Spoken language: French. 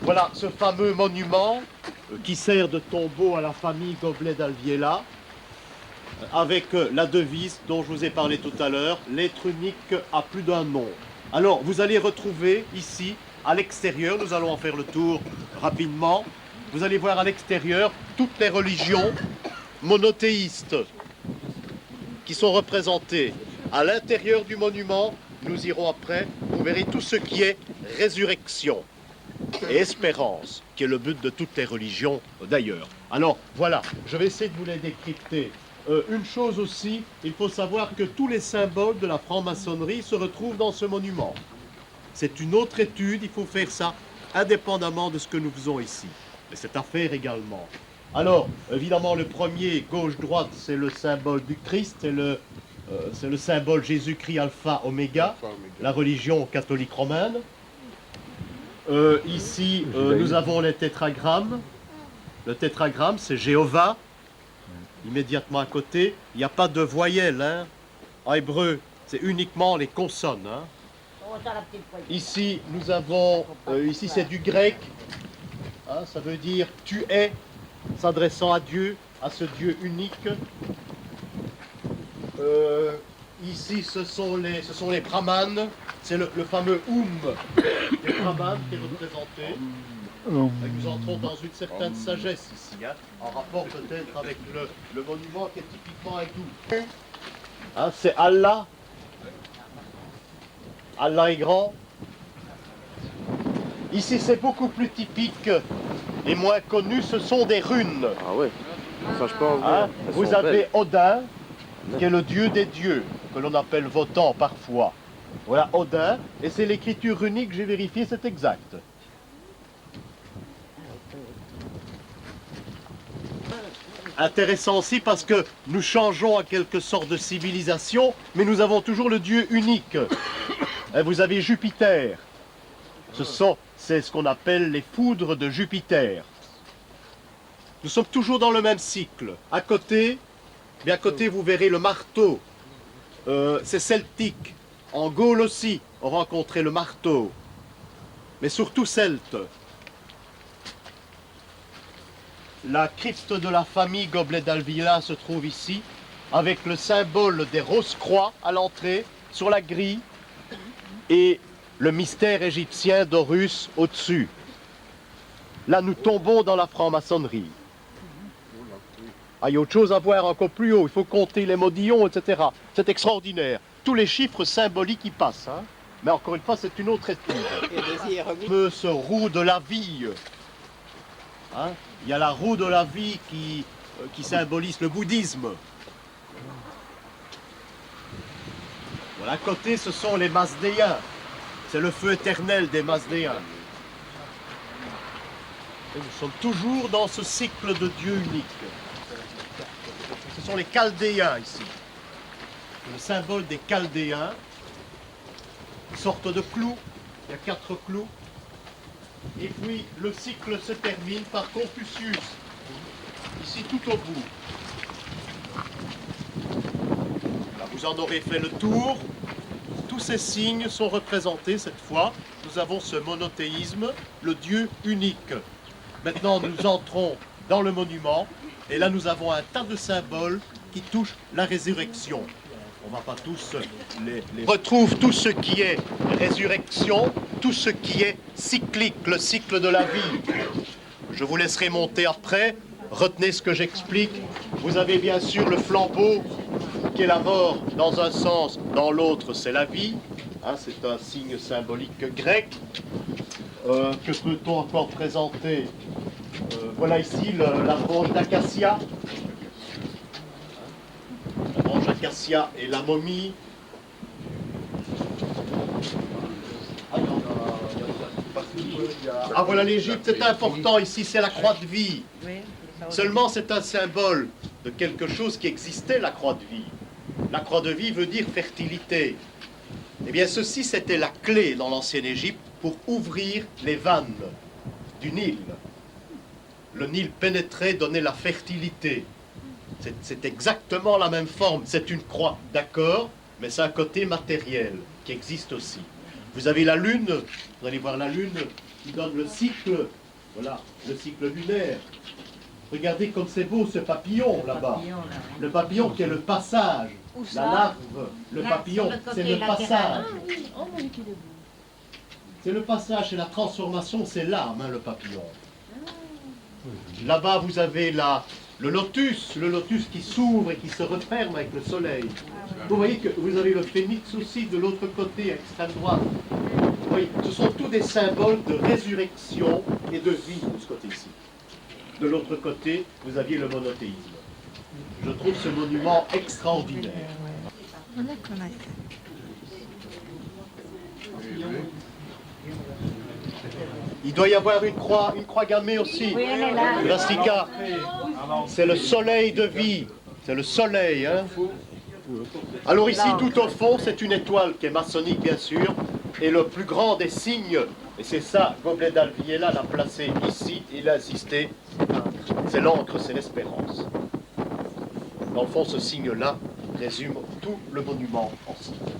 Voilà ce fameux monument qui sert de tombeau à la famille Goblet d'Alviela, avec la devise dont je vous ai parlé tout à l'heure, l'être unique a plus d'un nom. Alors, vous allez retrouver ici, à l'extérieur, nous allons en faire le tour rapidement, vous allez voir à l'extérieur toutes les religions monothéistes qui sont représentées. À l'intérieur du monument, nous irons après, vous verrez tout ce qui est résurrection et espérance, qui est le but de toutes les religions d'ailleurs. Alors, voilà, je vais essayer de vous les décrypter. Une chose aussi, il faut savoir que tous les symboles de la franc-maçonnerie se retrouvent dans ce monument. C'est une autre étude, il faut faire ça indépendamment de ce que nous faisons ici. Mais c'est à faire également. Alors, évidemment, le premier, gauche-droite, c'est le symbole du Christ, c'est le symbole Jésus-Christ alpha, oméga, la religion catholique romaine. Ici, nous avons les tétragrammes. Le tétragramme, c'est Jéhovah. Immédiatement à côté, il n'y a pas de voyelles. Hein. En hébreu, c'est uniquement les consonnes. Hein. Ici, nous avons, ici c'est du grec. Hein, ça veut dire tu es, s'adressant à Dieu, à ce Dieu unique. Ici, ce sont les brahmanes. C'est le fameux des brahmanes qui est représenté. Nous entrons dans une certaine sagesse ici, hein, en rapport peut-être avec le monument qui est typiquement hindou. Hein, c'est Allah. Allah est grand. Ici, c'est beaucoup plus typique et moins connu, ce sont des runes. Ah ouais, ça je pense. Hein, vous avez Odin, qui est le dieu des dieux, que l'on appelle Wotan parfois. Voilà Odin, et c'est l'écriture runique, j'ai vérifié, c'est exact. Intéressant aussi parce que nous changeons en quelque sorte de civilisation, mais nous avons toujours le Dieu unique. Et vous avez Jupiter. C'est ce qu'on appelle les foudres de Jupiter. Nous sommes toujours dans le même cycle. À côté, vous verrez le marteau. C'est celtique. En Gaule aussi, on rencontrait le marteau. Mais surtout celte. La crypte de la famille Goblet d'Alviela se trouve ici, avec le symbole des rose-croix à l'entrée, sur la grille, et le mystère égyptien d'Horus au-dessus. Là, nous tombons dans la franc-maçonnerie. Ah, il y a autre chose à voir encore plus haut, il faut compter les modillons, etc. C'est extraordinaire. Tous les chiffres symboliques y passent. Hein. Mais encore une fois, c'est une autre étude. Ce roue de la vie. Hein. Il y a la roue de la vie qui symbolise le bouddhisme. Voilà, à côté, ce sont les Mazdéens. C'est le feu éternel des Mazdéens. Et nous sommes toujours dans ce cycle de Dieu unique. Ce sont les Chaldéens ici. Le symbole des Chaldéens. Une sorte de clou. Il y a 4 clous. Et puis le cycle se termine par Confucius. Ici tout au bout. Là, vous en aurez fait le tour. Tous ces signes sont représentés cette fois. Nous avons ce monothéisme, le Dieu unique. Maintenant, nous entrons dans le monument. Et là, nous avons un tas de symboles qui touchent la résurrection. On ne va pas tous les... On retrouve tout ce qui est résurrection, tout ce qui est cyclique, le cycle de la vie. Je vous laisserai monter après. Retenez ce que j'explique. Vous avez bien sûr le flambeau, qui est la mort dans un sens, dans l'autre c'est la vie. Hein, c'est un signe symbolique grec. Que peut-on encore présenter? Voilà ici la branche d'acacia. La branche d'acacia et la momie. Ah voilà l'Égypte, c'est important ici, c'est la croix de vie. Seulement c'est un symbole de quelque chose qui existait, la croix de vie. La croix de vie veut dire fertilité. Eh bien ceci c'était la clé dans l'ancienne Égypte pour ouvrir les vannes du Nil. Le Nil pénétrait, donnait la fertilité. C'est exactement la même forme. C'est une croix, d'accord, mais c'est un côté matériel qui existe aussi. Vous avez la lune, vous allez voir la lune, qui donne le cycle, voilà, le cycle lunaire. Regardez comme c'est beau ce papillon là-bas. Le papillon qui est le passage. La larve, le papillon, c'est le passage. C'est le passage, c'est la transformation, c'est l'âme, hein, le papillon. Là-bas, vous avez le lotus qui s'ouvre et qui se referme avec le soleil. Vous voyez que vous avez le phénix aussi de l'autre côté, à extrême droite. Oui, ce sont tous des symboles de résurrection et de vie de ce côté-ci. De l'autre côté, vous aviez le monothéisme. Je trouve ce monument extraordinaire. Il doit y avoir une croix gammée aussi. Oui, elle est là. L'astika, c'est le soleil de vie. C'est le soleil, hein. Alors ici, tout au fond, c'est une étoile qui est maçonnique, bien sûr, et le plus grand des signes, et c'est ça, Goblet d'Alviela l'a placé ici, il a insisté, c'est l'encre, c'est l'espérance. Dans le fond, ce signe-là résume tout le monument ensemble.